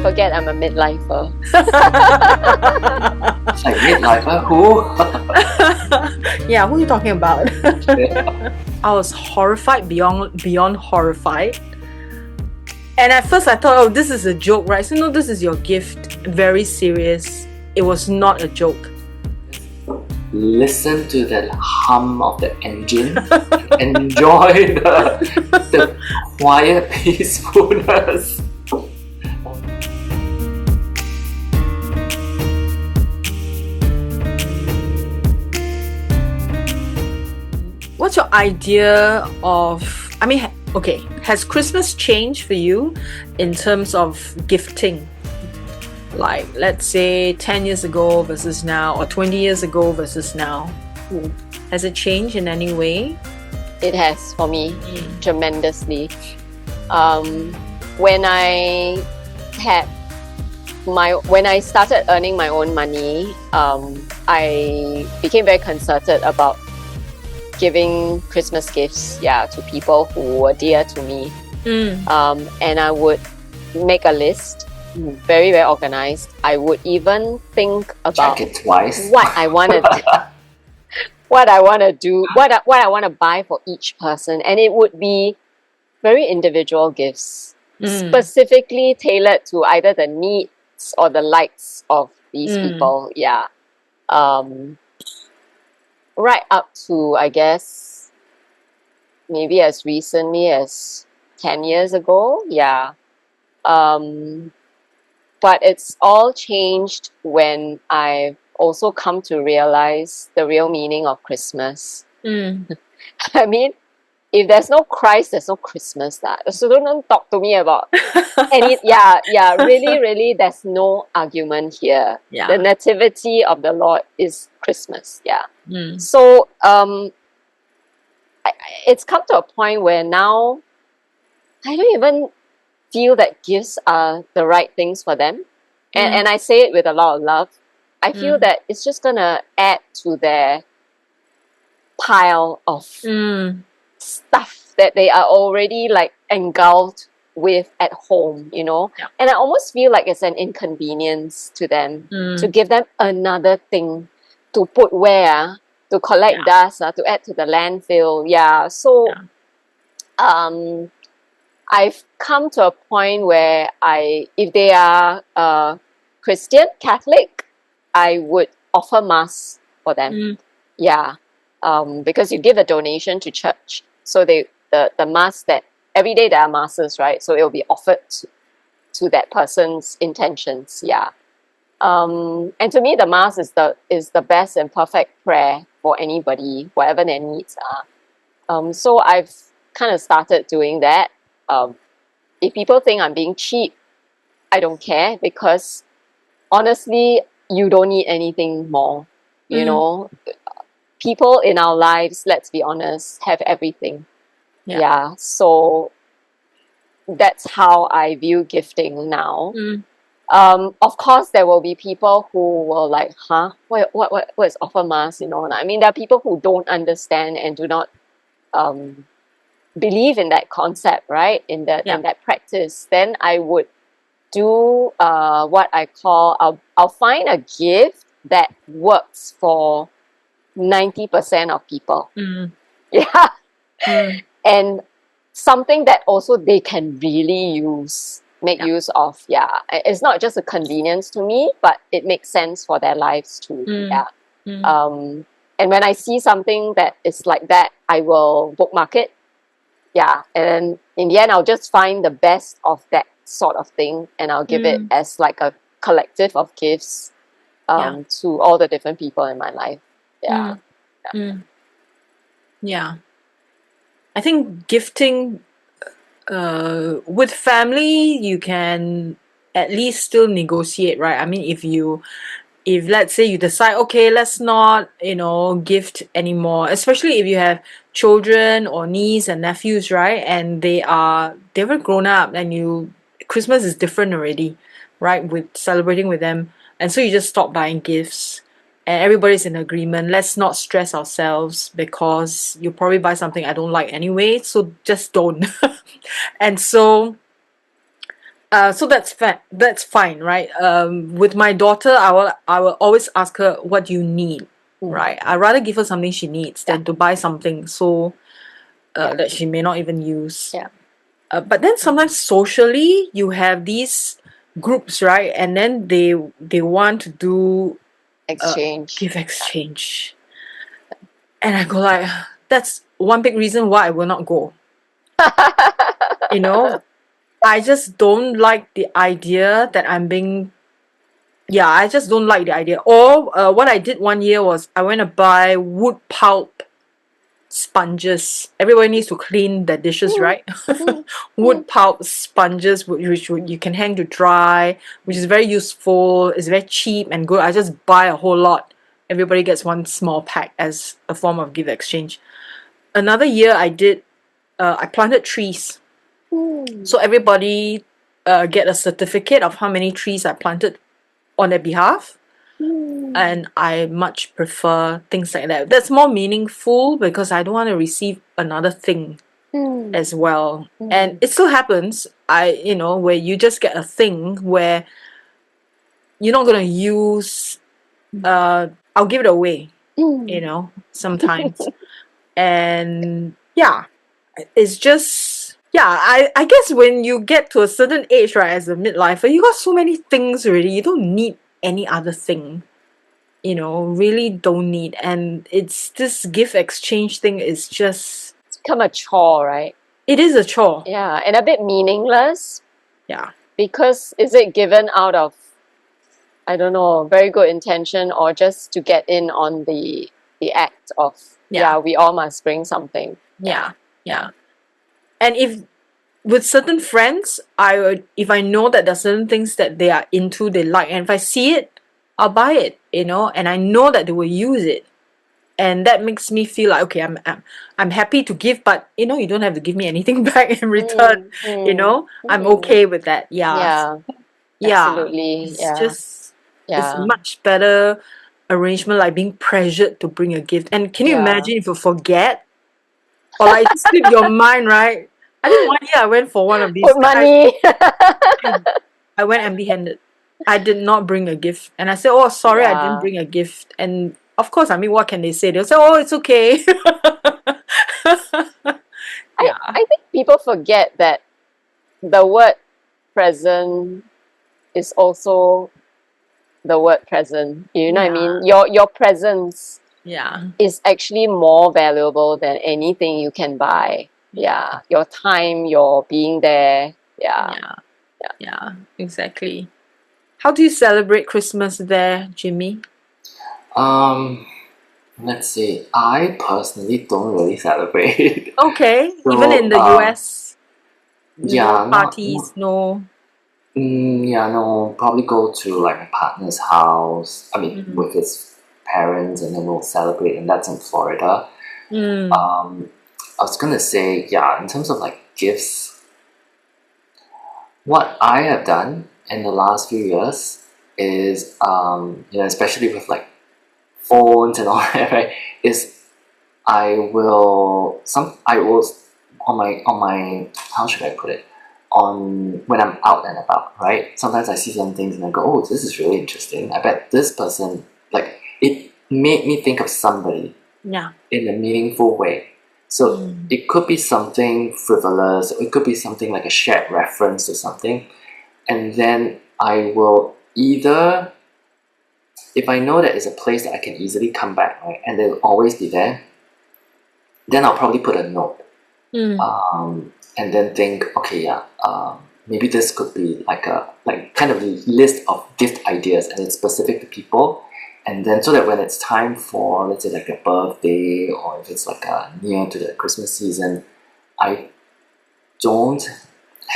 forget I'm a midlifer. It's like midlife, who? Yeah, who are you talking about? Yeah. I was horrified beyond horrified. And at first I thought, oh, this is a joke, right? So no, this is your gift. Very serious. It was not a joke. Listen to the hum of the engine. Enjoy the quiet peacefulness. What's your idea of, okay, has Christmas changed for you in terms of gifting? Like, let's say 10 years ago versus now, or 20 years ago versus now. Has it changed in any way? It has for me tremendously. When I started earning my own money, I became very concerted about giving Christmas gifts, to people who were dear to me. And I would make a list, very, very organized. I would even think about Check it twice. what I wanted, what I want to do, what I want to buy for each person, and it would be very individual gifts, specifically tailored to either the needs or the likes of these people. Right up to, I guess, maybe as recently as 10 years ago. But it's all changed when I've also come to realize the real meaning of Christmas. I mean, if there's no Christ, there's no Christmas. So don't talk to me about any. Really, there's no argument here. The nativity of the Lord is Christmas. So it's come to a point where now I don't even feel that gifts are the right things for them, and I say it with a lot of love. I feel that it's just gonna add to their pile of stuff that they are already like engulfed with at home, and I almost feel like it's an inconvenience to them to give them another thing to put where, to collect dust, to add to the landfill. So I've come to a point where if they are Christian, Catholic, I would offer mass for them. Because you give a donation to church, so the mass that every day there are masses, right? So it will be offered to that person's intentions. And to me, the mass is the best and perfect prayer for anybody, whatever their needs are. So I've kind of started doing that. If people think I'm being cheap, I don't care, because honestly, you don't need anything more. People in our lives, let's be honest, have everything. So that's how I view gifting now. Of course, there will be people who will like, what is offer mass? I mean, there are people who don't understand and do not believe in that concept, right? In that practice. Then I would do what I call, I'll find a gift that works for 90% of people. And something that also they can really make use of. It's not just a convenience to me, but it makes sense for their lives too. And when I see something that is like that, I will bookmark it. And in the end, I'll just find the best of that sort of thing, and I'll give it as like a collective of gifts to all the different people in my life. I think gifting with family, you can at least still negotiate, right? I mean, if let's say you decide, okay, let's not, gift anymore, especially if you have children or niece and nephews, right? And they've grown up, and Christmas is different already, right? With celebrating with them. And so you just stop buying gifts, and everybody's in agreement. Let's not stress ourselves, because you'll probably buy something I don't like anyway, so just don't. And so So that's fine, right? With my daughter, I will always ask her, what do you need, right? I'd rather give her something she needs than to buy something that she may not even use. Yeah. But then sometimes socially, you have these groups, right? And then they want to do Exchange. give exchange, and I go like, that's one big reason why I will not go. You know, I just don't like the idea that I'm being. Yeah, I just don't like the idea. Or what I did one year was I went to buy wood pulp sponges. Everybody needs to clean their dishes, right? Wood pulp sponges, which you can hang to dry, which is very useful. It's very cheap and good. I just buy a whole lot. Everybody gets one small pack as a form of give exchange. Another year I planted trees. So everybody get a certificate of how many trees I planted on their behalf. And I much prefer things like that. That's more meaningful because I don't want to receive another thing as well. And it still happens, where you just get a thing where you're not gonna use I'll give it away, sometimes. And yeah, it's just I guess when you get to a certain age, right, as a midlifer, you got so many things already. You don't need any other thing. Really don't need. And it's this gift exchange thing is just, It's become a chore, right? it is a chore. Yeah, and a bit meaningless Yeah. because is it given out of, I don't know, very good intention or just to get in on the act of, Yeah. we all must bring something. Yeah. And if with certain friends, if I know that there's certain things that they are into, they like, and if I see it, I'll buy it, and I know that they will use it. And that makes me feel like, okay, I'm happy to give, but you don't have to give me anything back in return. I'm okay with that. Yeah, absolutely. It's Yeah, just it's a yeah, much better arrangement, like being pressured to bring a gift. And can you yeah. imagine if you forget or like it slip your mind, right? I think one year I went for one of these. Put money. I went empty-handed. I did not bring a gift, and I said, "Oh, sorry, I didn't Yeah. bring a gift." And of course, I mean, what can they say? They'll say, "Oh, it's okay." Yeah. I think people forget that the word present is also the word present. You know what I mean? Your presence Yeah. is actually more valuable than anything you can buy. Yeah. Your time, your being there. Yeah. Yeah. Exactly. How do you celebrate Christmas there, Jimmy? Let's see. I personally don't really celebrate. Okay. So, Even in the US, no yeah, parties, no. yeah, no, probably go to like my partner's house. I mean, with his parents, and then we'll celebrate, and that's in Florida. I was gonna say, yeah, in terms of like gifts, what I have done in the last few years is, especially with like phones and all that, right? Is I will on my how should I put it? On when I'm out and about, right? Sometimes I see some things and I go, oh, this is really interesting. I bet this person, like, it made me think of somebody Yeah. in a meaningful way. So it could be something frivolous, or it could be something like a shared reference to something. And then I will either, if I know that it's a place that I can easily come back, right, and they'll always be there, then I'll probably put a note. And then think, okay, maybe this could be like kind of a list of gift ideas, and it's specific to people. And then so that when it's time for, let's say, like a birthday, or if it's like near to the Christmas season, I don't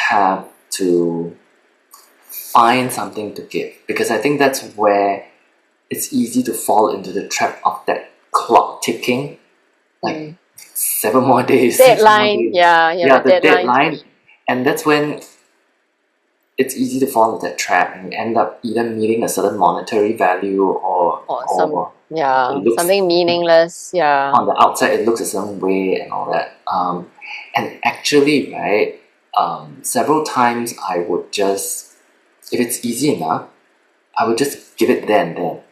have to find something to give, because I think that's where it's easy to fall into the trap of that clock ticking, like 7 more days, 6 more Deadline. days. Yeah, The deadline. And that's when it's easy to fall into that trap, and you end up either meeting a certain monetary value or it looks, something meaningless. Yeah. on the outside it looks a certain way and all that. And actually, right, several times I would just, if it's easy enough, I would just give it there and then.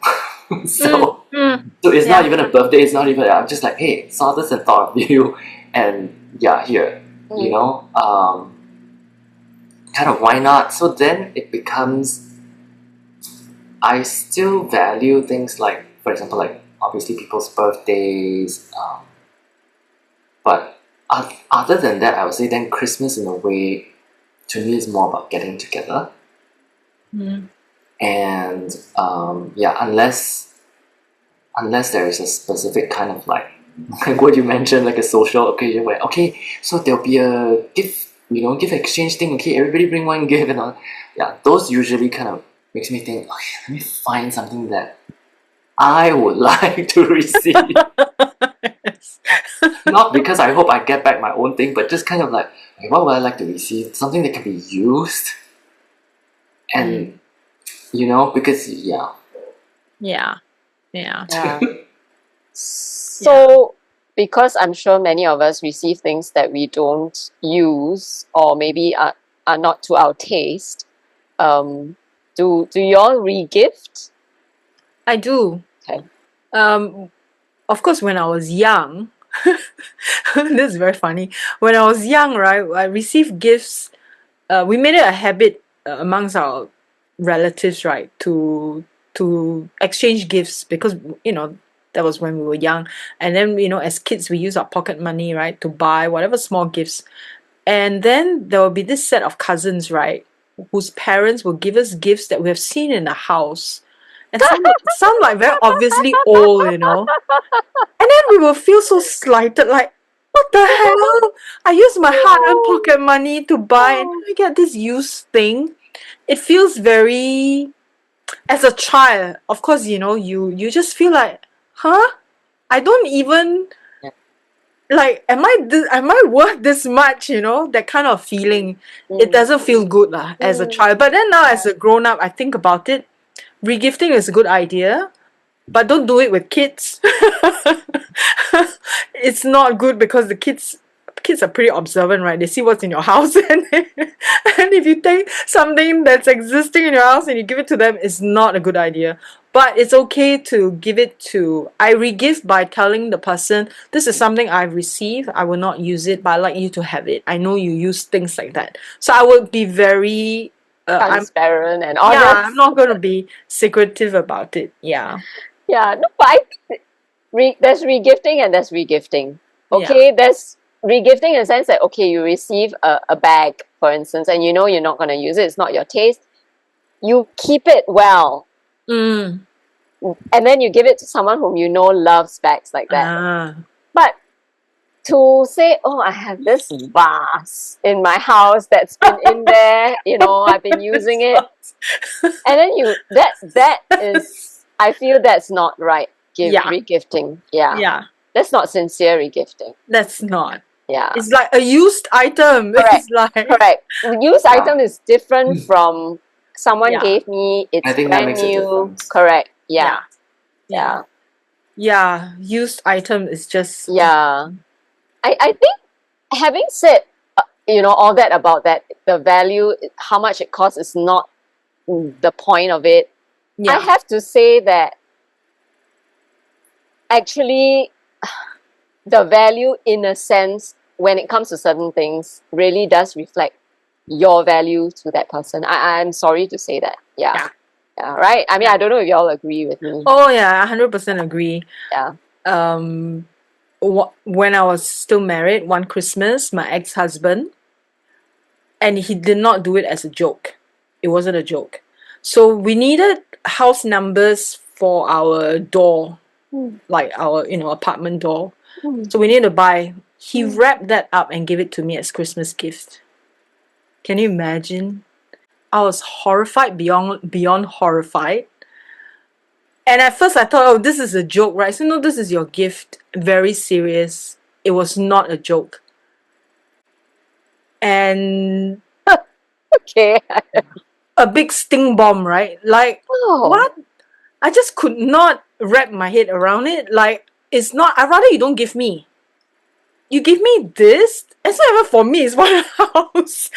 So it's not even a birthday, it's not even, I'm just like, hey, saw this and thought of you, and yeah, here, you know, kind of why not? So then it becomes, I still value things like, for example, like obviously people's birthdays, but other than that, I would say then Christmas in a way, to me, is more about getting together. And yeah, unless there is a specific kind of like what you mentioned, like a social occasion where, okay, so there'll be a gift, gift exchange thing, okay, everybody bring one gift and all. Yeah, those usually kind of makes me think, okay, let me find something that I would like to receive. Not because I hope I get back my own thing, but just kind of like, okay, what would I like to receive? Something that can be used. And because Yeah. So, because I'm sure many of us receive things that we don't use or maybe are not to our taste, do you all re-gift? I do. Okay. Of course, when I was young, this is very funny. When I was young, right, I received gifts. We made it a habit amongst our relatives, right, to exchange gifts because that was when we were young, and then as kids we use our pocket money, right, to buy whatever small gifts, and then there will be this set of cousins, right, whose parents will give us gifts that we have seen in the house, and some like very obviously old, and then we will feel so slighted, like, what the hell? I use my hard-earned pocket money to buy, and then I get this used thing. It feels very, as a child, of course, you just feel like, huh? I don't even, like, am I worth this much? That kind of feeling. It doesn't feel good lah as a child. But then now, as a grown-up, I think about it. Regifting is a good idea, but don't do it with kids. It's not good because the kids are pretty observant, right? They see what's in your house, and if you take something that's existing in your house and you give it to them, it's not a good idea. But it's okay to give it to. I regift by telling the person, this is something I've received. I will not use it, but I'd like you to have it. I know you use things like that, so I would be very transparent and honest. Yeah, I'm not going to be secretive about it. Yeah. Yeah, no, but I think there's regifting and there's regifting. Okay, there's regifting in the sense that, okay, you receive a bag, for instance, and you're not going to use it, it's not your taste. You keep it well. And then you give it to someone whom you know loves bags like that. But to say, oh, I have this vase in my house that's been in there, I've been using it. And then that is, I feel that's not right. Regifting. Yeah. That's not sincere regifting. That's not. Yeah. It's like a used item. Correct. It's like... Correct. Used item is different from someone gave me, it's I think brand that makes new. a difference. Correct. Yeah. Used item is just... Yeah. I think having said, all that about that, the value, how much it costs is not the point of it. I have to say that actually the value, in a sense, when it comes to certain things, really does reflect your value to that person. I'm sorry to say that. Yeah, right? I mean, I don't know if you all agree with me. Oh yeah, 100% agree. Yeah. When I was still married, one Christmas, my ex-husband, and he did not do it as a joke. It wasn't a joke. So we needed house numbers for our door, like our apartment door. So we needed to buy. He wrapped that up and gave it to me as Christmas gift. Can you imagine? I was horrified, beyond horrified. And at first I thought, oh, this is a joke, right? So no, this is your gift. Very serious. It was not a joke. And okay, a big sting bomb, right? Like, what? I just could not wrap my head around it. Like, it's not. I'd rather you don't give me. you give me this? It's not even for me, it's for the house.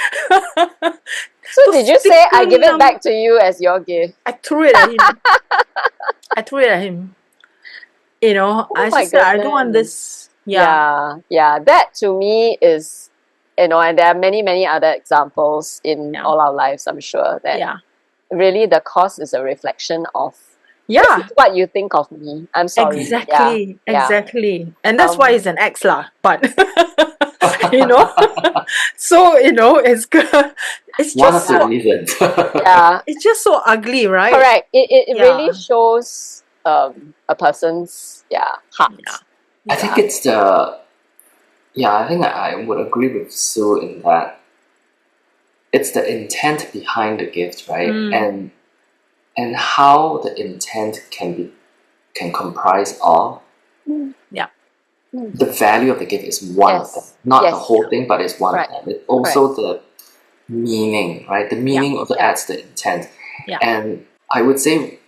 So did you say I give it back to you as your gift? I threw it at him. I threw it at him. You know, Oh I my just said, I don't want goodness. this. Yeah. That to me is, and there are many, many other examples in all our lives, I'm sure, that really the cost is a reflection of this is what you think of me. I'm sorry. Exactly. And that's why it's an ex lah. But you know, so it's good. It's One of just the so reasons. it's just so ugly, right? Correct. It really shows a person's heart. I think it's I think I would agree with Sue in that it's the intent behind the gift, right? And how the intent can comprise of the value of the gift is one of them. Not the whole thing, but it's one of them. It's also the meaning, right? The meaning also adds the intent. And I would say,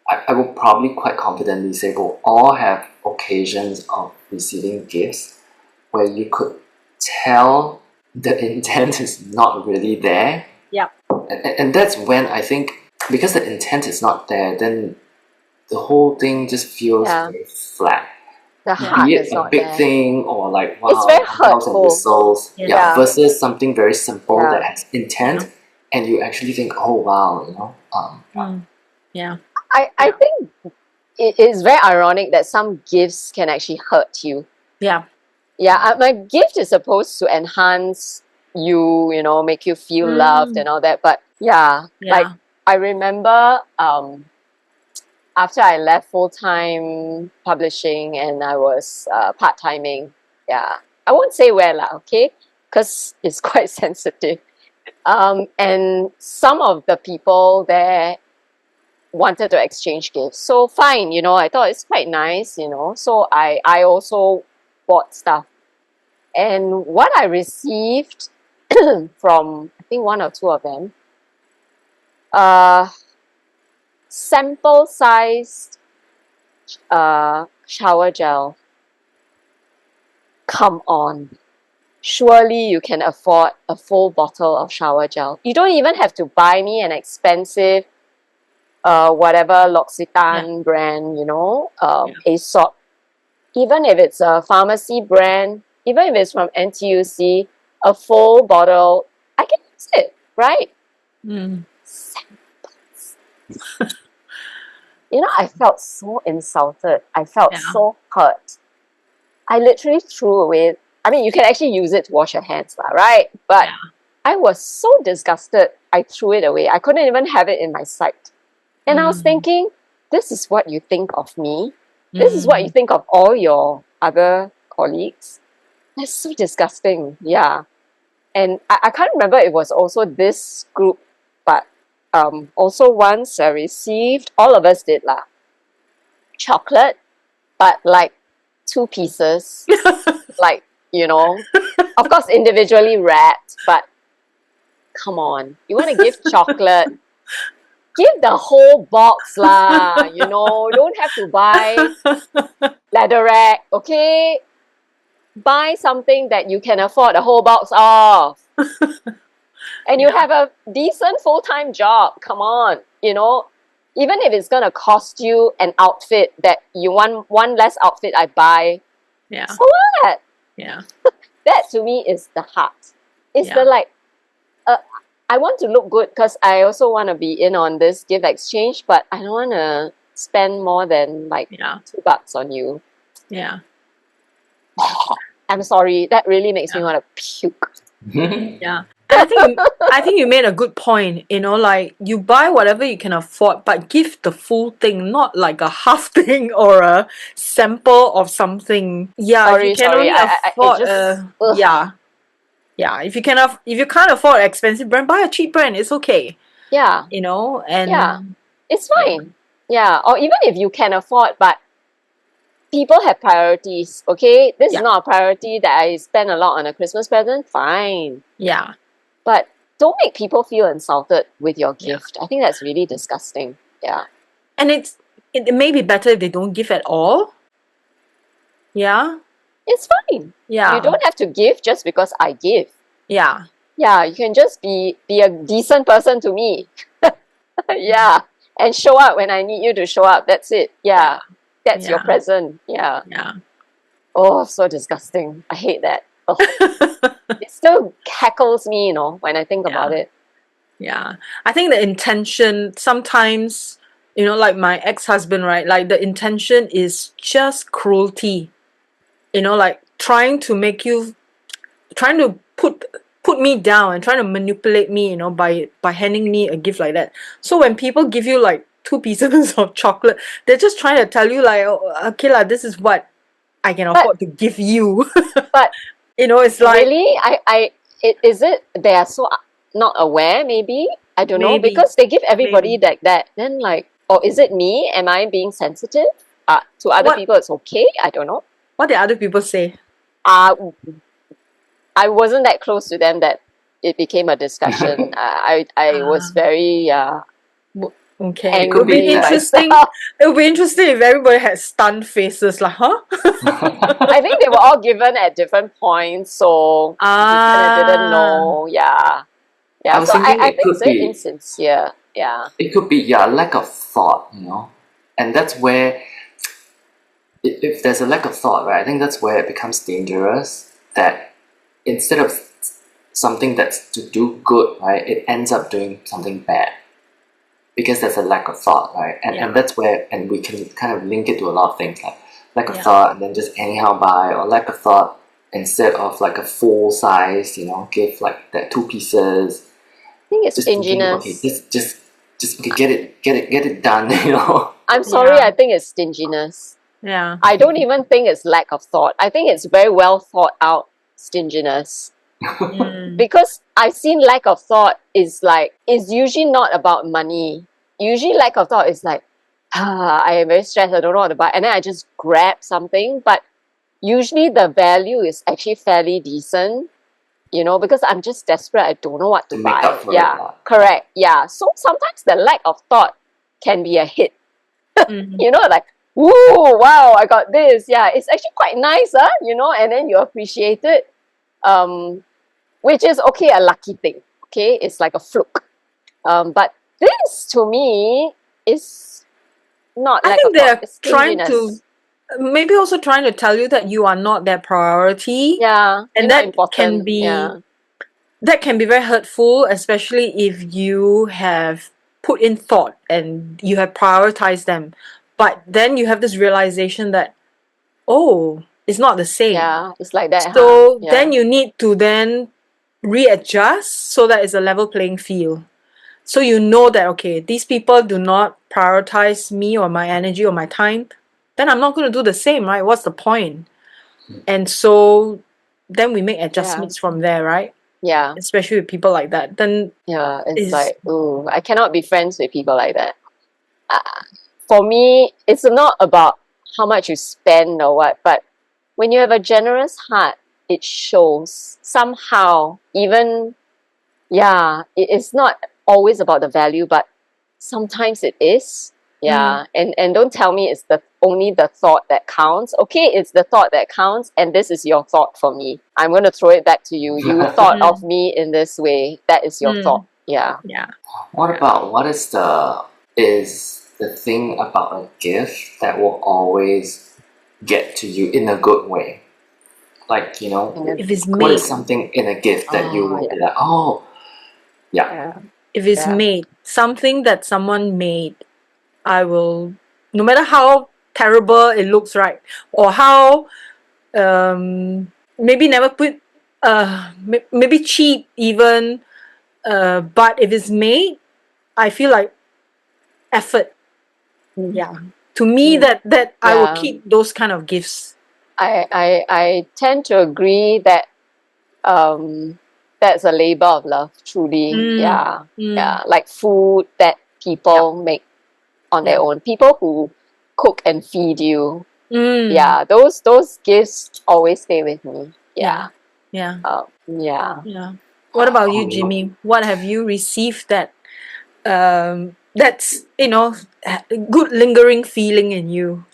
I will probably quite confidently say we'll all have occasions of receiving gifts where you could tell the intent is not really there. And that's when I think, because the intent is not there, then the whole thing just feels very flat. The heart Be is it a not big there. thing or like, wow, It's very bells and hurtful. whistles. Versus something very simple that has intent and you actually think, oh wow, I think it is very ironic that some gifts can actually hurt you. My gift is supposed to enhance you, make you feel loved and all that. But like I remember after I left full-time publishing and I was part-timing, I won't say where lah, okay, because it's quite sensitive. And some of the people there wanted to exchange gifts. So fine, I thought it's quite nice, so I also bought stuff. And what I received from, I think, one or two of them, sample-sized shower gel. Come on. Surely you can afford a full bottle of shower gel. You don't even have to buy me an expensive whatever L'Occitane brand, Aesop. Even if it's a pharmacy brand, even if it's from NTUC, a full bottle, I can use it, right? Samples. I felt so insulted. I felt so hurt. I literally threw away. I mean, you can actually use it to wash your hands, right? But I was so disgusted, I threw it away. I couldn't even have it in my sight. And I was thinking, this is what you think of me. This is what you think of all your other colleagues. That's so disgusting. Yeah. And I can't remember it was also this group, but also once I received, all of us did lah, chocolate, but like 2 pieces, like, of course individually wrapped, but come on, you want to give chocolate, give the whole box lah, don't have to buy leather rack, okay? Buy something that you can afford a whole box of. And you have a decent full-time job, come on, even if it's going to cost you an outfit that you want, one less outfit I buy, so what? That to me is the heart. It's the like, I want to look good because I also want to be in on this gift exchange, but I don't want to spend more than like $2 on you. I'm sorry, that really makes me want to puke. I think you made a good point. Like you buy whatever you can afford, but give the full thing, not like a half thing or a sample of something. If you can only afford if you can't afford an expensive brand, buy a cheap brand. It's okay. And it's fine. Or even if you can afford, but people have priorities, okay? This is not a priority that I spend a lot on a Christmas present. Fine. But don't make people feel insulted with your gift. I think that's really disgusting. And it may be better if they don't give at all. it's fine. Yeah. You don't have to give just because I give. Yeah. Yeah, you can just be a decent person to me. Yeah. And show up when I need you to show up. That's it. Yeah. That's your Yeah. present. Yeah. Yeah. Oh, so disgusting. I hate that. Oh, it still hackles me, you know, when I think about it. Yeah. I think the intention sometimes, you know, like my ex-husband, right? Like the intention is just cruelty. You know, like trying to make you, trying to put me down and trying to manipulate me, you know, by handing me a gift like that. So when people give you like 2 pieces of chocolate, they're just trying to tell you like, oh, okay lah, this is what I can afford to give you. But You know, it's like really, is it they are so not aware? Maybe I don't know, maybe, because they give everybody maybe. like that. Then like, or is it me? Am I being sensitive? To other What people, it's okay. I don't know. what did other people say? Uh, I wasn't that close to them that it became a discussion. I was Ah. very Okay, It it would could be be angry like interesting. myself. It would be interesting if everybody had stunned faces, like, huh? I think they were all given at different points, so he kind of didn't Ah, know. Yeah, I yeah. was So thinking I it think it's could very be insincere. Yeah, yeah, lack of thought, you know. And that's where if there's a lack of thought, right, I think that's where it becomes dangerous, that instead of something that's to do good, right, it ends up doing something bad. Because there's a lack of thought, right? And Yeah. that's where, and we can kind of link it to a lot of things, like lack of Yeah. thought and then just anyhow buy, or lack of thought instead of like a full size, you know, give like that 2 pieces, I think it's just thinking, okay, stinginess. just okay, get it done, you know. I'm sorry. Yeah. I think it's stinginess. Yeah. I don't even think it's lack of thought. I think it's very well thought out stinginess. Mm. Because I've seen lack of thought is usually not about money. Usually lack of thought is like, I am very stressed, I don't know what to buy. And then I just grab something. But usually the value is actually fairly decent, you know, because I'm just desperate, I don't know what to To make up buy. for Yeah, it. correct. Yeah. So sometimes the lack of thought can be a hit. Mm. You know, like, woo, wow, I got this. Yeah, it's actually quite nice, you know, and then you appreciate it. Which is okay, a lucky thing. Okay, it's like a fluke. But this to me is not I lack of think thought, they're it's trying to, stinginess. maybe also trying to tell you that you are not their priority, Yeah, you're and not important. Yeah, that can be very hurtful, especially if you have put in thought and you have prioritized them. But then you have this realization that, oh, it's not the same. yeah, it's like that, huh? So Yeah, then you need to then readjust so that it's a level playing field. So you know that, okay, these people do not prioritize me or my energy or my time, then I'm not going to do the same, right? What's the point? And so then we make yeah, adjustments from there, right? yeah, Especially with people like that. Then yeah. It's is like, ooh, I cannot be friends with people like that. Uh, for me, it's not about how much you spend or what, but when you have a generous heart, it shows somehow. Even, yeah, it is not always about the value, but sometimes it is. Yeah, and don't tell me it's the only the thought that counts. Okay, it's the thought that counts, and this is your thought for me. I'm going to throw it back to you. You thought of me in this way. That is your thought. Yeah. yeah. What about what is the thing about a gift that will always get to you in a good way? Like, you know, If it's what is made, something in a gift that you Oh, will be yeah. like, oh, yeah, Yeah. if it's Yeah. made, something that someone made, I will, no matter how terrible it looks, right, or how maybe never put maybe cheap even, but if it's made, I feel like effort. Yeah, to me, Mm. that I will Yeah. keep those kind of gifts. I tend to agree that that's a labor of love, truly. Mm, Yeah. mm, Yeah. Like food that yep, people make on their yep. own. People who cook and feed you. Mm, Yeah. Those gifts always stay with me. yeah, Yeah. yeah, Yeah. yeah. What about you, oh, you know, Jimmy? What have you received that's good lingering feeling in you?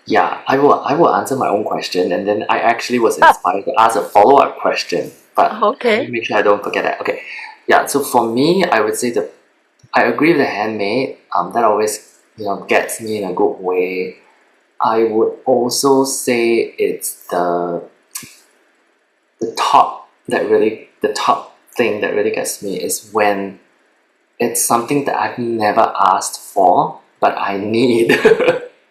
Yeah, I will answer my own question, and then I actually was inspired to ask a follow-up question, but let me Okay. make sure I don't forget that. Okay, yeah. So for me, I would say that I agree with the handmade. That always gets me in a good way. I would also say it's the top thing that really gets me is when it's something that I've never asked for, but I need.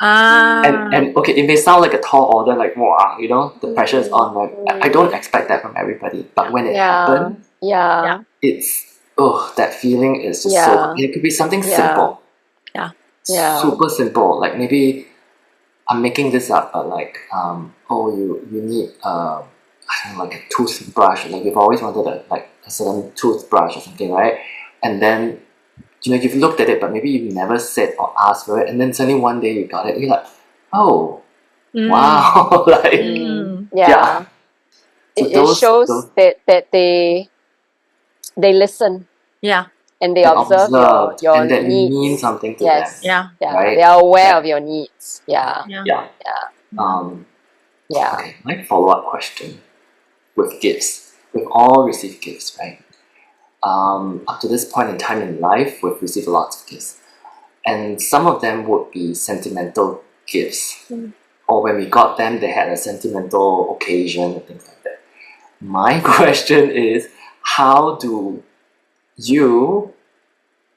Ah. And okay, it may sound like a tall order, like wow, the pressure is on. Like I don't expect that from everybody, but when it Yeah. happens, Yeah. it's that feeling is just so. Yeah. It could be something Yeah. simple, Yeah. Yeah. super simple. Like maybe I'm making this up, but like oh you need I don't know, like a toothbrush. Like you've always wanted a certain toothbrush or something, right? And then you've looked at it, but maybe you've never said or asked for it, and then suddenly one day you got it. You're like, oh wow, like Yeah. yeah. So It those shows that they listen Yeah. and they they observe observed your and that you mean needs. something to them, Yes. Yeah. Yeah. They right? are aware of That your needs. Yeah. Yeah. yeah. Yeah. Um, Yeah. okay, my follow-up question with gifts. We've all received gifts, right? Up to this point in time in life, we've received lots of gifts. And some of them would be sentimental gifts. Or when we got them, they had a sentimental occasion and things like that. My question is, how do you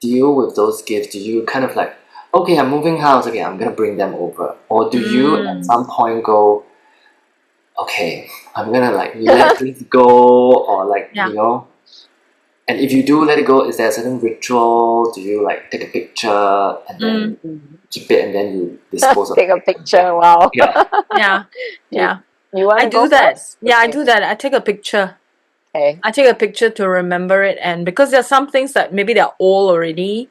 deal with those gifts? Do you kind of like, okay, I'm moving house, okay, I'm gonna bring them over? Or do you at some point go, okay, I'm gonna like let this go, or like, Yeah. and if you do let it go, is there a certain ritual? Do you like take a picture and then keep it and then you dispose of Take a it? picture. Wow. Yeah. Yeah. Yeah. You want I to go do that. first? Yeah, I Okay. do that. I take a picture. Okay. I take a picture to remember it, and because there are some things that maybe they're old already,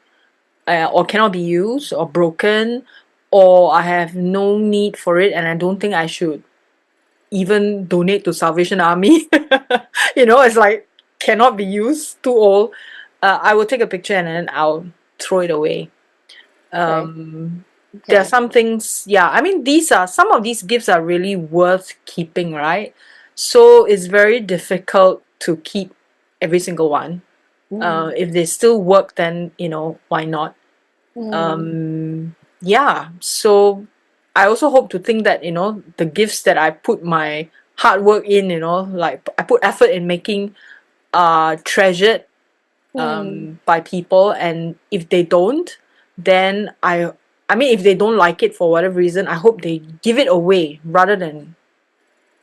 or cannot be used, or broken, or I have no need for it, and I don't think I should even donate to Salvation Army. It's like cannot be used, too old. I will take a picture and then I'll throw it away. There are Okay. some things, yeah. I mean, some of these gifts are really worth keeping, right? So it's very difficult to keep every single one. If they still work, then why not? Yeah. So I also hope to think that the gifts that I put my hard work in, like I put effort in making, are treasured by people, and if they don't, then I mean, if they don't like it for whatever reason, I hope they give it away rather than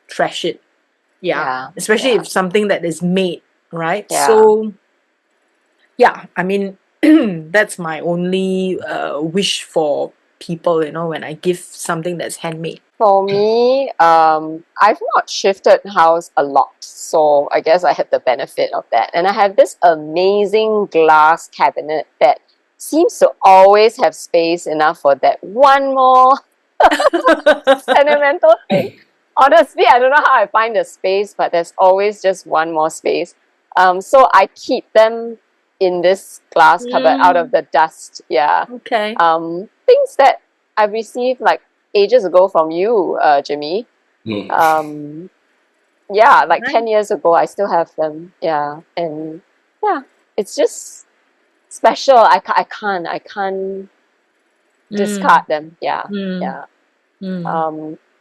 trash it. Yeah, Yeah. especially Yeah. if something that is made, right? Yeah. So yeah, I mean, that's my only wish for people, when I give something that's handmade. For me, I've not shifted house a lot, so I guess I had the benefit of that. And I have this amazing glass cabinet that seems to always have space enough for that one more sentimental thing. Honestly, I don't know how I find the space, but there's always just one more space. So I keep them in this glass cupboard out of the dust. Yeah. Okay. Things that I received like ages ago from you, Jimmy. Yeah, like Right. 10 years ago, I still have them. Yeah. And yeah, it's just special. I can't discard them. Yeah. Yeah.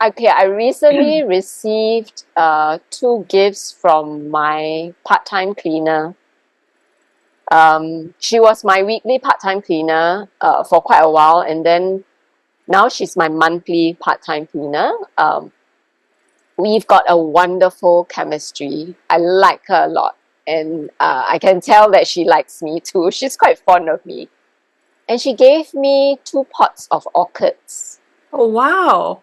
Okay, I recently received two gifts from my part-time cleaner. She was my weekly part-time cleaner for quite a while, and then now she's my monthly part-time cleaner. We've got a wonderful chemistry. I like her a lot, and I can tell that she likes me too. She's quite fond of me. And she gave me 2 pots of orchids. Oh, wow.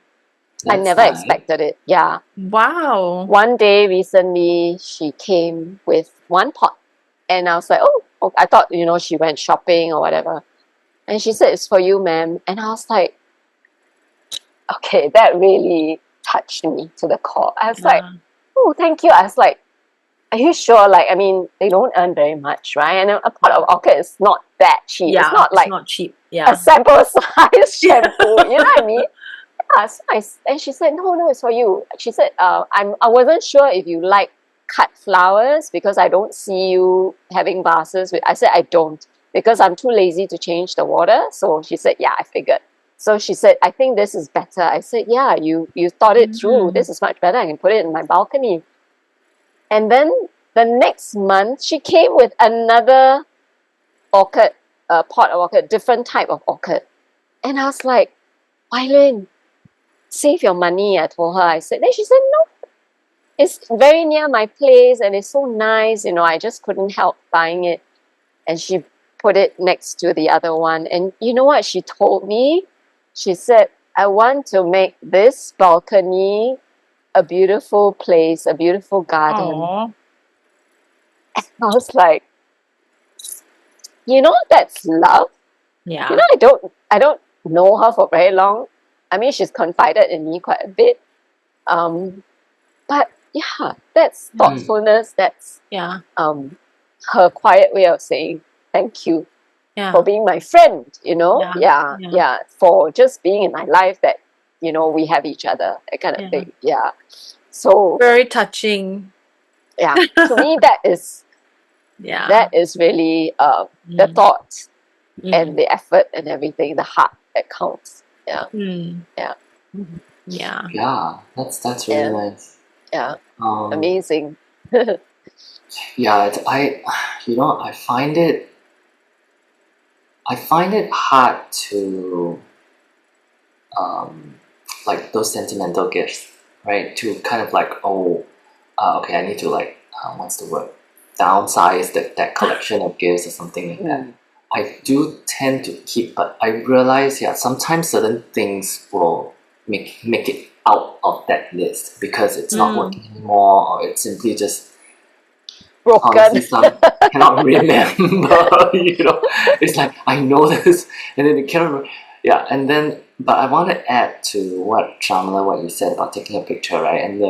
I That's never nice. expected it. Yeah. Wow. One day recently, she came with 1 pot. And I was like, oh, I thought, she went shopping or whatever. And she said, it's for you, ma'am. And I was like, okay, that really touched me to the core. I was like, oh, thank you. I was like, are you sure? Like, I mean, they don't earn very much, right? And a pot of orchid is not that cheap. Yeah, It's not like not cheap. a Yeah. sample size shampoo. You know what I mean? So and she said, no, it's for you. She said, I wasn't sure if you like cut flowers because I don't see you having vases with. I said, I don't, because I'm too lazy to change the water. So she said, yeah, I figured. So she said, I think this is better. I said, yeah, you thought it through. This is much better. I can put it in my balcony. And then the next month, she came with another orchid, pot of orchid, different type of orchid. And I was like, Eileen, save your money, I told her. I said, then she said, no, it's very near my place and it's so nice. I just couldn't help buying it. And she put it next to the other one. And you know what she told me? She said, I want to make this balcony a beautiful place, a beautiful garden. Aww. I was like, that's love. Yeah. I don't know her for very long. I mean, she's confided in me quite a bit. But yeah, that's thoughtfulness. That's her quiet way of saying thank you for being my friend, Yeah, for just being in my life that, we have each other, that kind of thing. Yeah. So very touching. Yeah. To me, that is really the thought and the effort and everything, the heart that counts. Yeah. Yeah. Yeah. Yeah, that's really nice. Yeah. Amazing. Yeah, I find it hard to like those sentimental gifts, right? To kind of like, okay, I need to like, what's the word? Downsize that collection of gifts or something like that. I do tend to keep, but I realize, sometimes certain things will make it out of that list because it's not working anymore, or it's simply just broken. Honestly, some cannot remember. It's like I know this, and then they cannot remember. Yeah, and then, but I want to add to what Shamala, what you said about taking a picture, right? And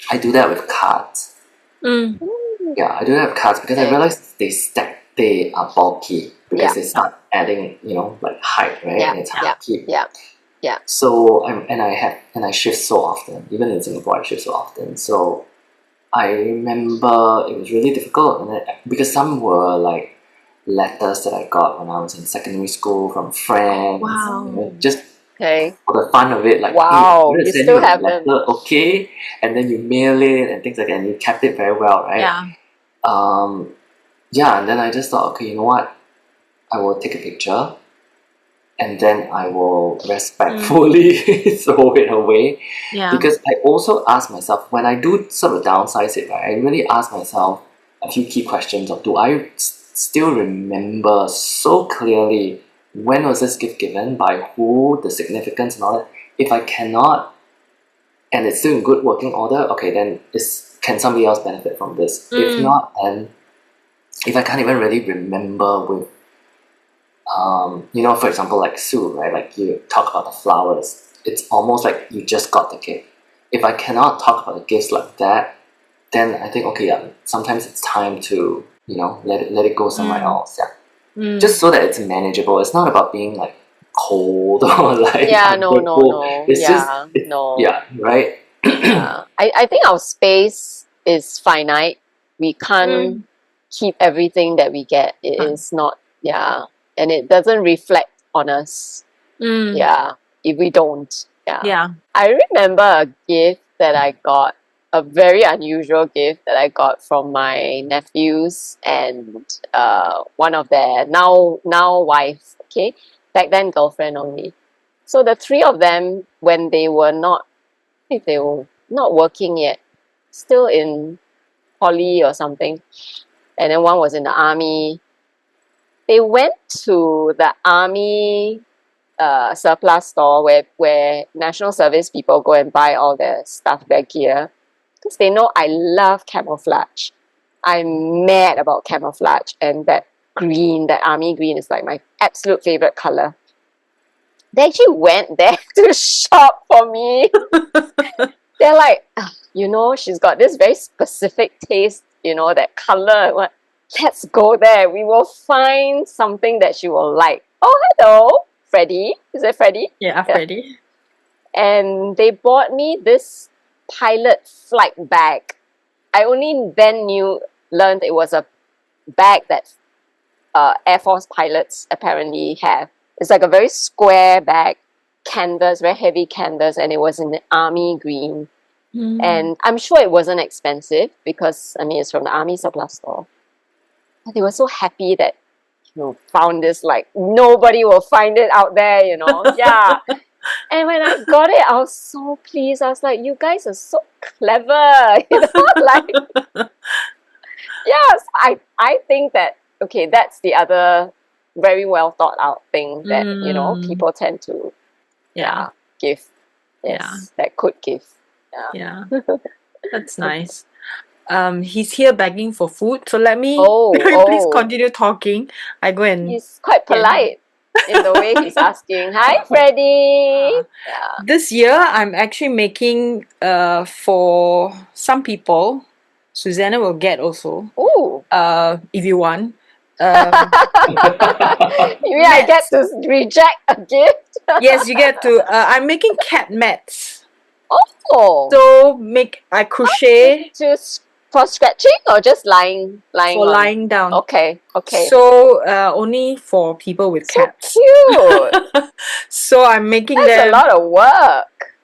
I do that with cards. Yeah, I do that with cards because I realize they are bulky because they start adding, like height, right? Yeah, and it's hard to keep. Yeah. So I shift so often. Even in Singapore, I shift so often. So I remember it was really difficult, because some were like letters that I got when I was in secondary school from friends. Wow. Just Okay. for the fun of it, like, wow, hey, you send still you a have letter, them. okay? And then you mail it and things like that, and you kept it very well, right? And then I just thought, okay, you know what? I will take a picture and then I will respectfully throw it away. Yeah. Because I also ask myself, when I do sort of downsize it, right, I really ask myself a few key questions of, do I still remember so clearly when was this gift given, by who, the significance and all that? If I cannot, and it's still in good working order, okay, then can somebody else benefit from this? If not, then if I can't even really remember with for example, like Sue, right? Like you talk about the flowers. It's almost like you just got the gift. If I cannot talk about the gifts like that, then I think, okay, sometimes it's time to, let it go somewhere else. Yeah. Just so that it's manageable. It's not about being like cold or like no. It's right? I think our space is finite. We can't keep everything that we get. It is not, and it doesn't reflect on us. If we don't. I remember a gift that I got, a very unusual gift that I got from my nephews and one of their now wives. Okay, back then girlfriend only. So the three of them, when they were not working yet, still in poly or something, and then one was in the army. They went to the army surplus store where national service people go and buy all their stuff, their gear, because they know I love camouflage. I'm mad about camouflage, and that army green is like my absolute favorite color. They actually went there to shop for me. They're like, she's got this very specific taste, that color. What? Let's go there. We will find something that she will like. Oh, hello, Freddie. Is it Freddie? Yeah, Freddie. and they bought me this pilot flight bag. I only then learned it was a bag that Air Force pilots apparently have. It's like a very square bag, canvas, very heavy canvas, and it was in the army green. And I'm sure it wasn't expensive because, I mean, it's from the army surplus store. But they were so happy that, found this, like, nobody will find it out there, Yeah. And when I got it, I was so pleased. I was like, you guys are so clever, like, yes, I think that, okay, that's the other very well thought out thing that, people tend to, give. Yes, that could give. Yeah. That's nice. He's here begging for food, so let me please continue talking. I go and He's quite polite in the way he's asking. Hi, Freddie. This year I'm actually making for some people. Susanna will get also. Ooh. If you want. Maybe I get to reject a gift. Yes, you get to. I'm making cat mats. Oh. So I crochet. For scratching or just lying for lying down. Okay. So only for people with cats. So cute. So I'm making That's them. a lot of work.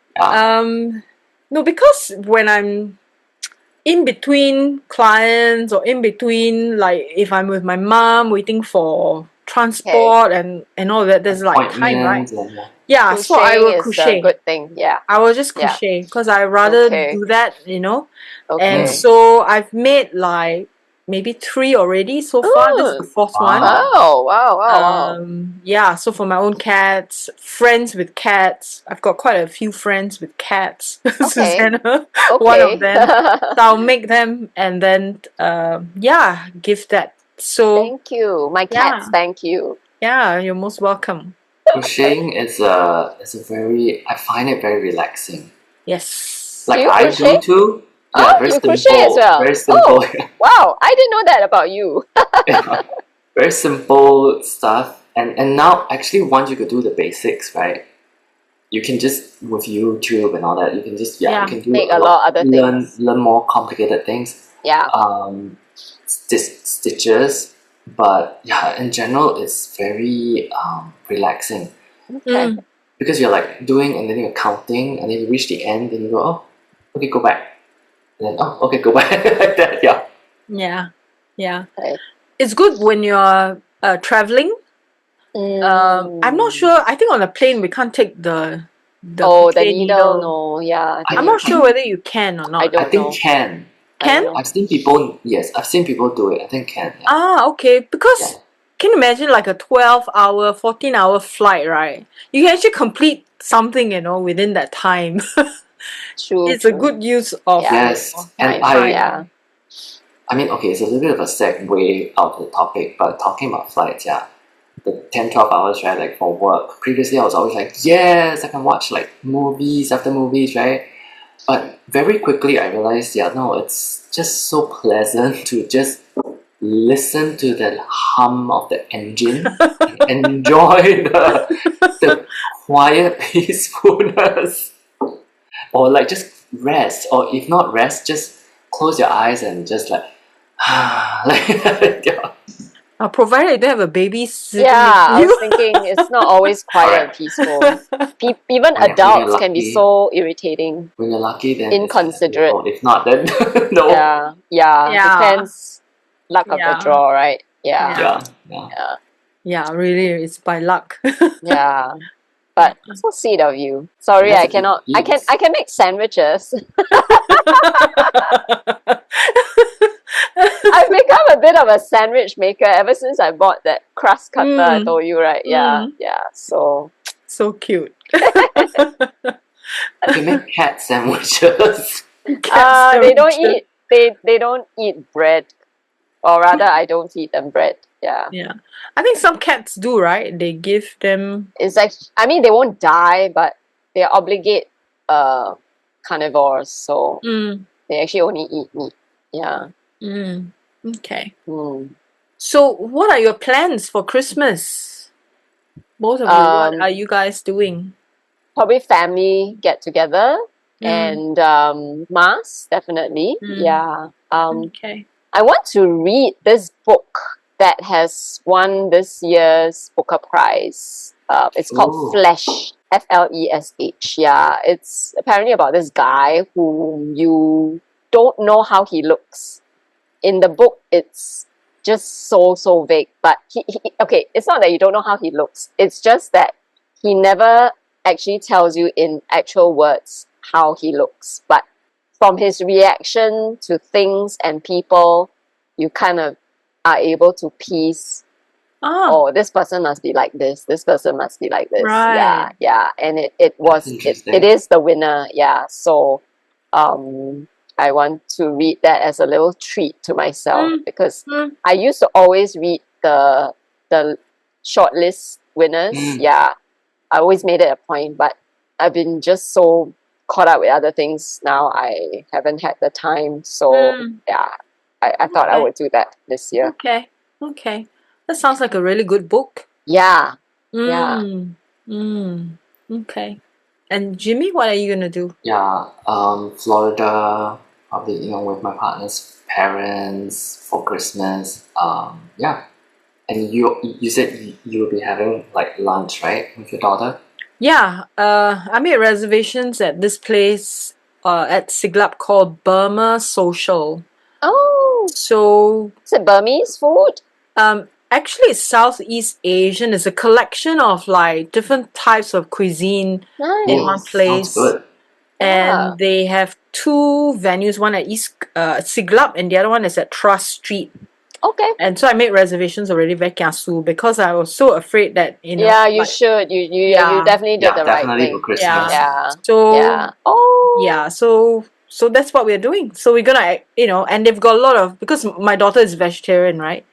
No, because when I'm in between clients or in between, like if I'm with my mom waiting for transport and all that, there's like time, right? Yeah, Crocheting so I will crochet. is a good thing. Yeah, I will just crochet because I rather do that, And so I've made like maybe 3 already so far. This is the 4th one. Wow. Yeah, so for my own cats, friends with cats. I've got quite a few friends with cats. Susanna, one of them. So I'll make them and then give that. So thank you. My cats, thank you. Yeah, you're most welcome. Crocheting is a very, I find it very relaxing. Yes. Like I do too. Yeah, you crochet as well. Very simple. Wow, I didn't know that about you. Very simple stuff. And now actually once you could do the basics, right? You can just with YouTube and all that, you can just you can do make a lot of other things. Learn more complicated things. Yeah. Stitches. But in general it's very relaxing. Okay. Because you're like doing and then you're counting and then you reach the end and you go, oh, okay, go back. And then, oh, okay, go back. Like that, Yeah. Okay. It's good when you're traveling. I'm not sure. I think on a plane we can't take the needle. No, yeah. I'm not sure whether you can or not. I think can. Can? I've seen people do it. I think can. Yeah. Okay. Because can you imagine like a 12-hour, 14-hour flight, right? You can actually complete something, within that time. True. It's a good use of and time. I mean, okay, it's a little bit of a segue out of the topic, but talking about flights, the 10, 12 hours, right, like for work. Previously, I was always like, yes, I can watch like movies after movies, right? But very quickly, I realized, no, it's just so pleasant to just listen to the hum of the engine and enjoy the quiet peacefulness. Or like just rest, or if not rest, just close your eyes and just like provided you don't have a baby sitting I was thinking it's not always quiet and peaceful. Even adults can be so irritating. When you're lucky, then inconsiderate. If not, then no. Depends. Luck of the draw, right? Yeah, really, it's by luck. Yeah. But so sweet of you. Sorry, I cannot. I can make sandwiches. I've become a bit of a sandwich maker ever since I bought that crust cutter I told you, right? Yeah. So cute. You can make cat sandwiches. They don't eat. They don't eat bread, or rather, I don't feed them bread. Yeah. I think some cats do, right? They give them. It's like, I mean, they won't die, but they're obligate carnivores, so they actually only eat meat. Yeah. Okay. So, what are your plans for Christmas? Both of you, what are you guys doing? probably family get together and mass, definitely. Yeah. Okay. I want to read this book that has won this year's Booker Prize. It's called Ooh. Flesh, Flesh. Yeah, it's apparently about this guy who you don't know how he looks. In the book, it's just so vague. But okay, it's not that you don't know how he looks. It's just that he never actually tells you in actual words how he looks. But from his reaction to things and people, you kind of are able to piece, oh, this person must be like this person must be like this. Right. Yeah. And it That's was interesting. it is the winner, yeah. So I want to read that as a little treat to myself because I used to always read the shortlist winners. Yeah. I always made it a point, but I've been just so caught up with other things now. I haven't had the time. So yeah, I thought I would do that this year. Okay. That sounds like a really good book. Yeah. Okay. And Jimmy, what are you gonna do? Yeah, Florida, probably, with my partner's parents for Christmas. Yeah. And you said you will be having like lunch, right, with your daughter? Yeah. I made reservations at this place at Siglap called Burma Social. Oh, So is it Burmese food? actually it's Southeast Asian. It's a collection of like different types of cuisine in one Nice. place. Sounds good. Yeah. And they have two venues, one at East Siglap and the other one is at Trust Street. Okay. And so I made reservations already very kiasu because I was so afraid that, Yeah, you like, should. You Yeah. definitely did Yeah, the right definitely for thing. Christmas. Yeah. So Yeah. Oh. yeah, so that's what we're doing. So we're gonna, and they've got a lot of, because my daughter is vegetarian, right?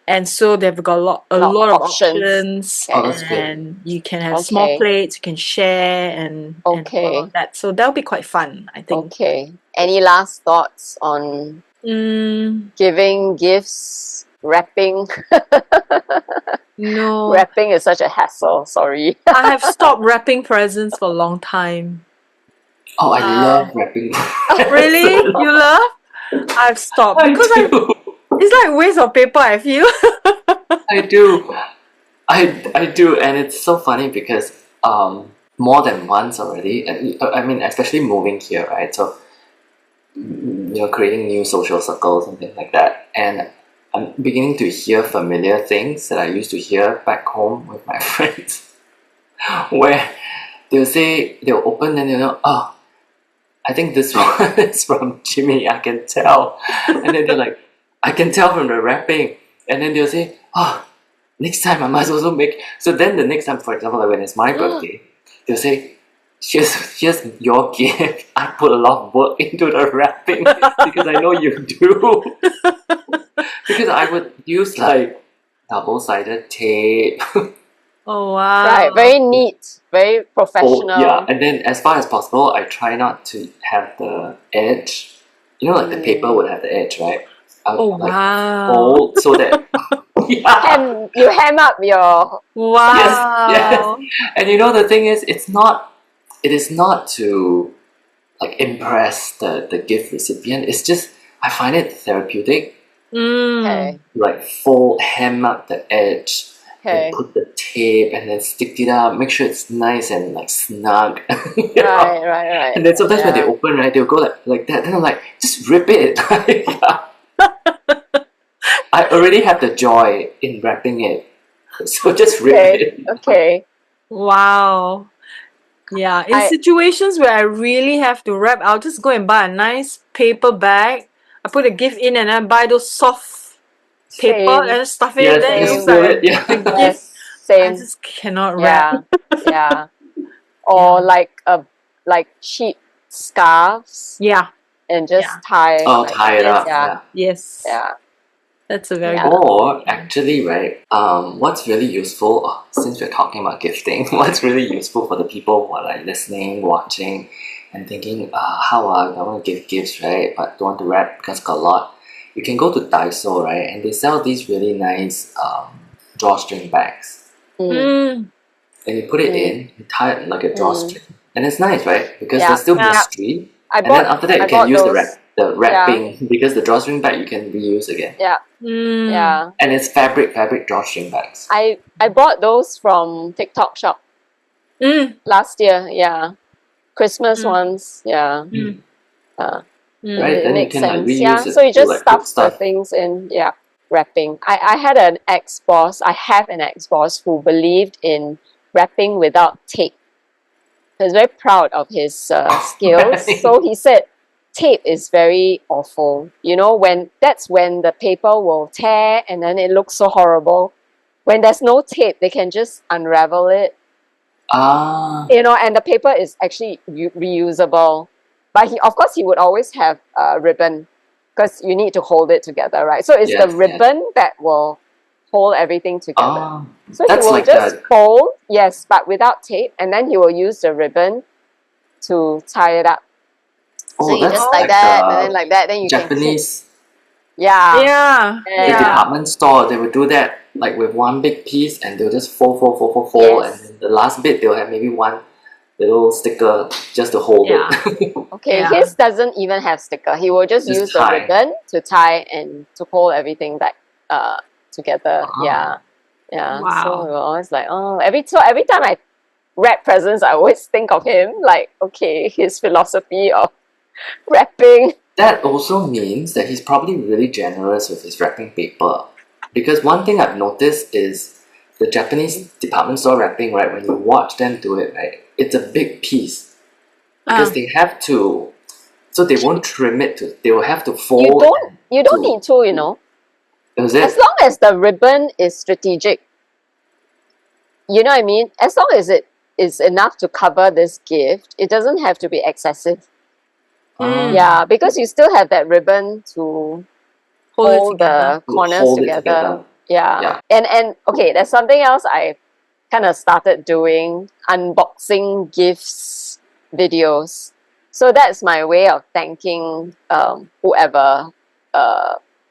And so they've got a lot of options, Oh, that's good. and you can have small Okay. plates, you can share, and all Okay. of that. So that'll be quite fun, I think. Okay. Any last thoughts on giving gifts, wrapping? No, Wrapping is such a hassle. Sorry. I have stopped wrapping presents for a long time. Oh, I love wrapping. Really? You love? I've stopped I because do. it's like a waste of paper, I feel. I do. I do, and it's so funny because more than once already, and I mean, especially moving here, right? So creating new social circles and things like that, and I'm beginning to hear familiar things that I used to hear back home with my friends, where they'll open and oh, I think this one is from Jimmy, I can tell, and then they're like, I can tell from the wrapping, and then they'll say, oh, next time I must also make. So then the next time, for example, like when it's my birthday, they'll say, here's your gift. I put a lot of work into the wrapping because I know you do. Because I would use like double-sided tape. Oh wow! Right. Very neat. Very professional. Yeah, and then as far as possible, I try not to have the edge. Like the paper would have the edge, right? Oh like wow! fold so that yeah. You hem up your. Wow! Yes. And the thing is, it is not to like impress the gift recipient. It's just I find it therapeutic. Okay. Like hem up the edge, and put the tape, and then stick it up. Make sure it's nice and like snug. Right. And then sometimes when they open, right, they'll go like that. Then I'm like, just rip it. I already have the joy in wrapping it, so just rip it. Okay. Wow! Yeah, in situations where I really have to wrap, I'll just go and buy a nice paper bag. I put a gift in and I buy those soft paper and stuff it in. Then it looks seal like it. Yeah. a gift. Same. I just cannot wrap. Yeah. Or like cheap scarves. Yeah. And just tie. Tie it up. Yeah. Yes. Yeah. That's a very Yeah. good. Or actually, right? What's really useful? Since we're talking about gifting, what's really useful for the people who are like listening, watching, and thinking, how I want to give gifts, right? But don't want to wrap because got a lot. You can go to Daiso, right? And they sell these really nice drawstring bags. and you put it in, you tie it like a drawstring. And it's nice, right? Because there's still Yeah. mystery. And then after that, you can use those. the wrapping, because the drawstring bag you can reuse again. Yeah. Mm. Yeah. And it's fabric drawstring bags. I bought those from TikTok shop last year. Yeah. Christmas ones. Yeah. Right? It Then you makes can like sense. reuse Yeah. it So you to just like put stuff the stuff. things in. Yeah. Wrapping. I had an ex-boss. I have an ex-boss who believed in wrapping without tape. He was very proud of his skills. Right. So he said, tape is very awful. You know, that's when the paper will tear and then it looks so horrible. When there's no tape, they can just unravel it. You know, and the paper is actually reusable. But of course, he would always have a ribbon because you need to hold it together, right? So it's the ribbon that will hold everything together. So he will like just fold, yes, but without tape, and then he will use the ribbon to tie it up. So you just like that, and then like that, then you Japanese. Yeah. The department store, they would do that like with one big piece, and they'll just fold, Yes. and then the last bit they'll have maybe one little sticker just to hold it. Okay, his doesn't even have sticker. He will just use the ribbon to tie and to hold everything back together. Yeah. Wow. So we were always like, every time I wrap presents, I always think of him. Like, okay, his philosophy of wrapping. That also means that he's probably really generous with his wrapping paper. Because one thing I've noticed is the Japanese department store wrapping, right, when you watch them do it, right, it's a big piece. Because they have to, so they won't trim it, they will have to fold. You don't need to, you know. Is it? As long as the ribbon is strategic. You know what I mean? As long as it is enough to cover this gift, it doesn't have to be excessive. Yeah, because you still have that ribbon to hold the corners together. Yeah. And okay, there's something else I kind of started doing, unboxing gifts videos. So that's my way of thanking whoever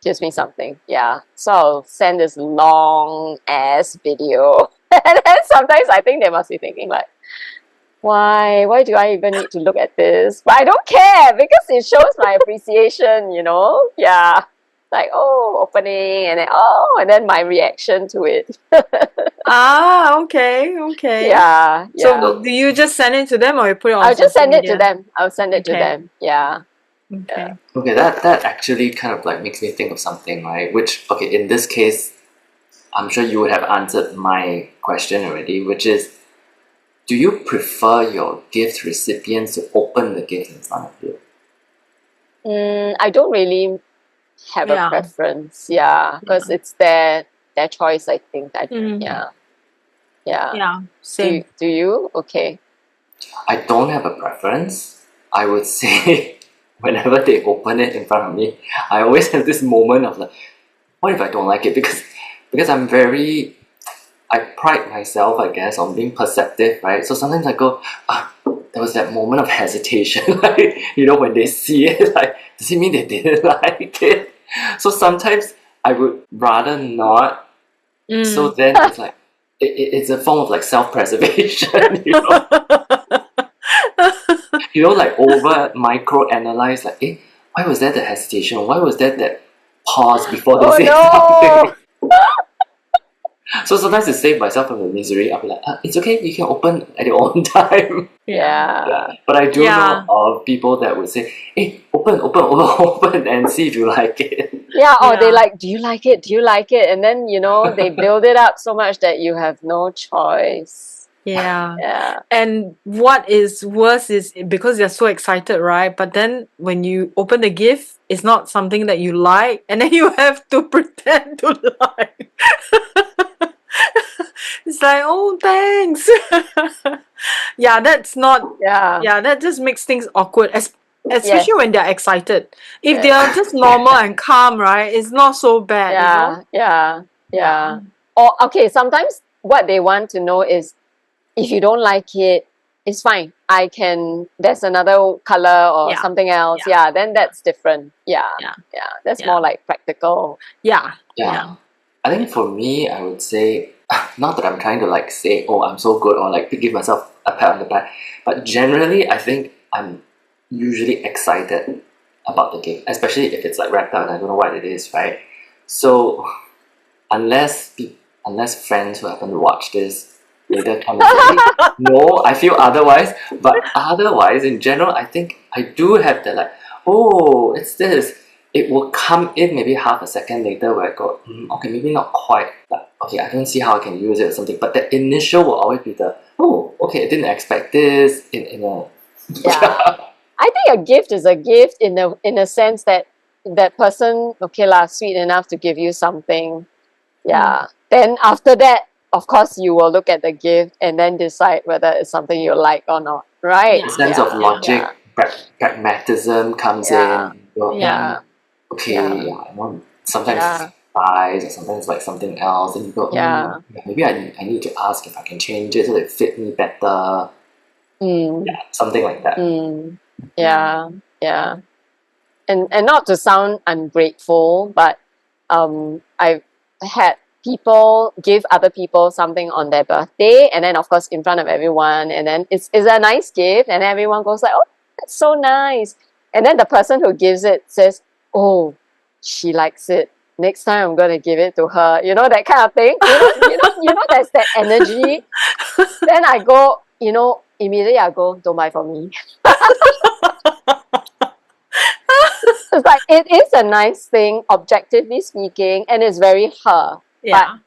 gives me something. Yeah. So I'll send this long ass video. And then sometimes I think they must be thinking like, why do I even need to look at this? But I don't care because it shows my appreciation, you know? Yeah. Like, opening and then my reaction to it. Okay. Yeah. So do you just send it to them or you put it on I'll just send it media? to them. I'll send it to them. Yeah. Okay, that actually kind of like makes me think of something, right? Which, okay, in this case, I'm sure you would have answered my question already, which is, do you prefer your gift recipients to open the gift in front of you? I don't really have a preference, because it's their choice, I think. Same. Do you? Okay. I don't have a preference. I would say whenever they open it in front of me, I always have this moment of like, what if I don't like it? Because I pride myself, I guess, on being perceptive, right? So sometimes I go, there was that moment of hesitation, like, you know, when they see it, like, does it mean they didn't like it? So sometimes I would rather not. So then it's like, it's a form of like self-preservation, you know? You know, like over micro-analyze, like, why was there the hesitation? Why was there that pause before they say something? So sometimes to save myself from the misery, I'll be like, it's okay, you can open at your own time. Yeah. But I do know of people that would say, hey, open and see if you like it. Yeah, or they like, do you like it? Do you like it? And then, you know, they build it up so much that you have no choice. Yeah. And what is worse is because they're so excited, right? But then when you open the gift, it's not something that you like, and then you have to pretend to like. It's like, oh, thanks. That's not. Yeah, that just makes things awkward, especially when they're excited. If they are just normal and calm, right, it's not so bad. Yeah. Or okay, sometimes what they want to know is, if you don't like it, it's fine. There's another color or something else. Yeah, then that's different. Yeah. That's more like practical. I think for me, I would say not that I'm trying to like say, oh, I'm so good, or like to give myself a pat on the back, but generally, I think I'm usually excited about the gift, especially if it's like wrapped up and I don't know what it is, right? So unless friends who happen to watch this later come and say, "Hey, no, I feel otherwise." But otherwise, in general, I think I do have the like, oh, it's this. It will come in maybe half a second later where I go, okay, maybe not quite, but okay, I don't see how I can use it or something. But the initial will always be the, oh, okay, I didn't expect this in a Yeah. I think a gift is a gift in a sense that that person, okay lah, sweet enough to give you something. Yeah. Then after that, of course, you will look at the gift and then decide whether it's something you like or not. Right? the sense of logic, pragmatism comes Yeah. in. You go, Yeah. okay, Yeah. I want sometimes Yeah. size or sometimes like something else, and you go, Yeah. maybe I need to ask if I can change it so that it fit me better. Mm. Yeah, something like that. Yeah. Yeah. And not to sound ungrateful, but I've had people give other people something on their birthday, and then of course in front of everyone, and then it's a nice gift, and everyone goes like, "Oh, that's so nice," and then the person who gives it says, "Oh, she likes it. Next time I'm gonna give it to her." You know, that kind of thing. There's that energy. Then I go, immediately I go, "Don't buy for me." It's like, it is a nice thing, objectively speaking, and it's very her. Yeah. But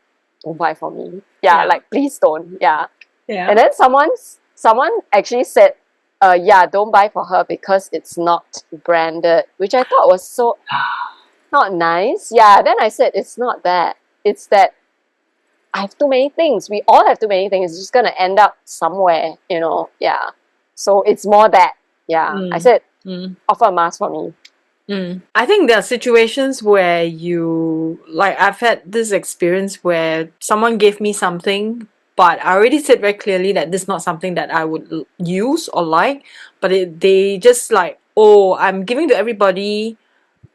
don't buy for me. Yeah, Yeah. like please don't. Yeah. Yeah. And then someone actually said, don't buy for her because it's not branded, which I thought was so not nice. Yeah. Then I said, it's not that. It's that I have too many things. We all have too many things. It's just gonna end up somewhere, Yeah. So it's more that. Yeah. I said, offer a mask for me. I think there are situations where I've had this experience where someone gave me something, but I already said very clearly that this is not something that I would use or like, but they just like, oh, I'm giving to everybody.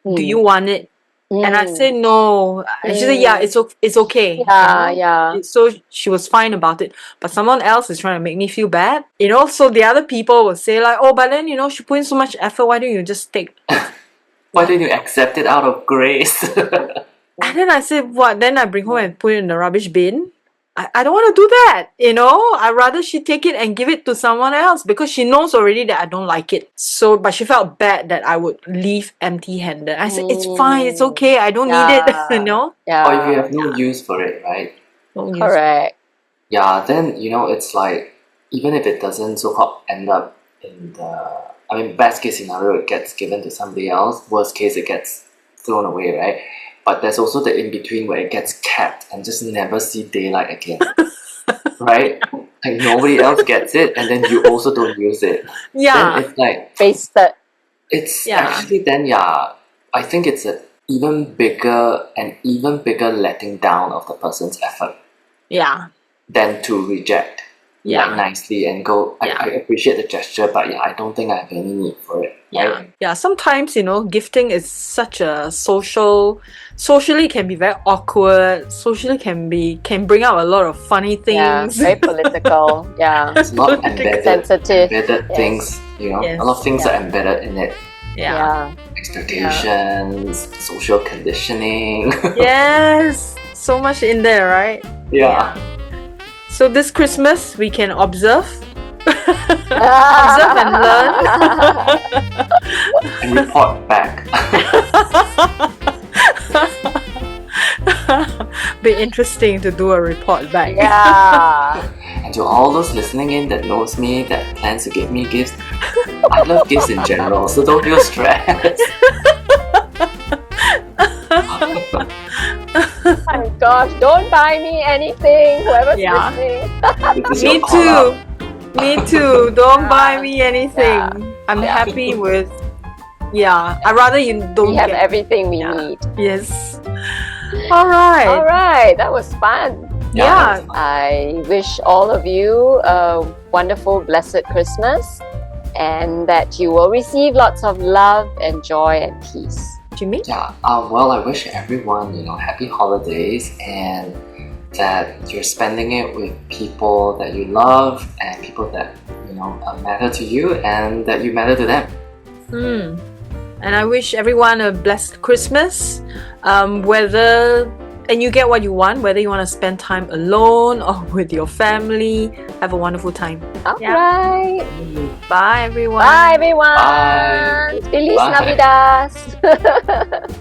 Do you want it? And I said no. And she said, yeah, it's okay. Yeah, yeah. So she was fine about it. But someone else is trying to make me feel bad. So the other people will say like, oh, but then, she put in so much effort. Why don't you just take? Why didn't you accept it out of grace? And then I said, what? Then I bring home and put it in the rubbish bin. I don't want to do that, I'd rather she take it and give it to someone else because she knows already that I don't like it. So, but she felt bad that I would leave empty-handed. I said, it's fine, it's okay, I don't need it, Yeah. Or if you have no use for it, right? Correct. Yeah, then, it's like, even if it doesn't so-called end up in best case scenario, it gets given to somebody else. Worst case, it gets thrown away, right? But there's also the in-between where it gets kept and just never see daylight again. Right? Like nobody else gets it and then you also don't use it. Yeah. Then it's like wasted. It's actually then I think it's an even bigger letting down of the person's effort. Yeah. Than to reject. Like nicely and go, I appreciate the gesture, but I don't think I have any need for it. Right? Yeah. Sometimes, gifting is such a socially can be very awkward. Socially can bring out a lot of funny things. Yeah, very political. Yeah. It's not embedded, sensitive. Embedded things, a lot of things are embedded in it. Yeah. Expectations, social conditioning. Yes. So much in there, right? Yeah. So this Christmas we can observe and learn and report back. Be interesting to do a report back. Yeah. And to all those listening in that knows me, that plans to give me gifts, I love gifts in general, so don't feel stressed. Oh my gosh, don't buy me anything, whoever's listening. Me too. Don't buy me anything. I'm happy with I'd rather you don't We have everything we need. Yes. Alright, that was fun. Yeah. I wish all of you a wonderful, blessed Christmas and that you will receive lots of love and joy and peace. Jimmy? Yeah, well, I wish everyone, happy holidays and that you're spending it with people that you love and people that matter to you and that you matter to them. And I wish everyone a blessed Christmas. And you get what you want, whether you want to spend time alone or with your family. Have a wonderful time. All right. Bye, everyone. Bye, everyone. Bye. Feliz Bye. Navidad.